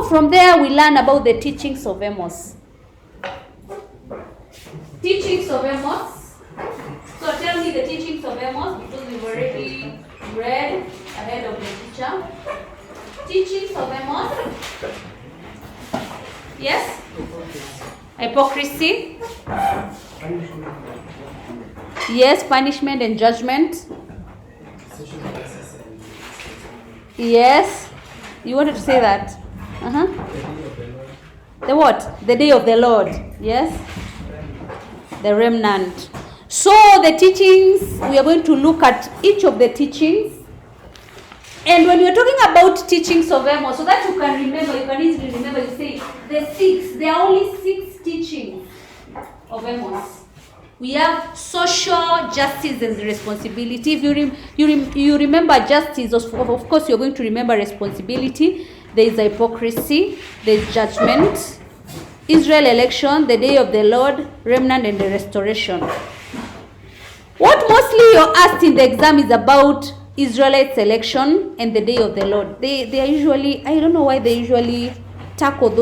So from there we learn about the teachings of Amos. Teachings of Amos. So tell me the teachings of Amos, because we've already read ahead of the teacher. Teachings of Amos. Yes? Hypocrisy. Yes, punishment and judgment. Yes. You wanted to say that? The what? The day of the Lord. Yes? The remnant. So the teachings, we are going to look at each of the teachings. And when we're talking about teachings of Amos, so that you can remember, you can easily remember, you say there are only 6 teachings of Amos. We have social justice and responsibility. If you remember justice, of course you're going to remember responsibility. There is hypocrisy, there is judgment, Israel election, the day of the Lord, remnant, and the restoration. What mostly you're asked in the exam is about Israelite election and the day of the Lord. They are usually, I don't know why they usually tackle those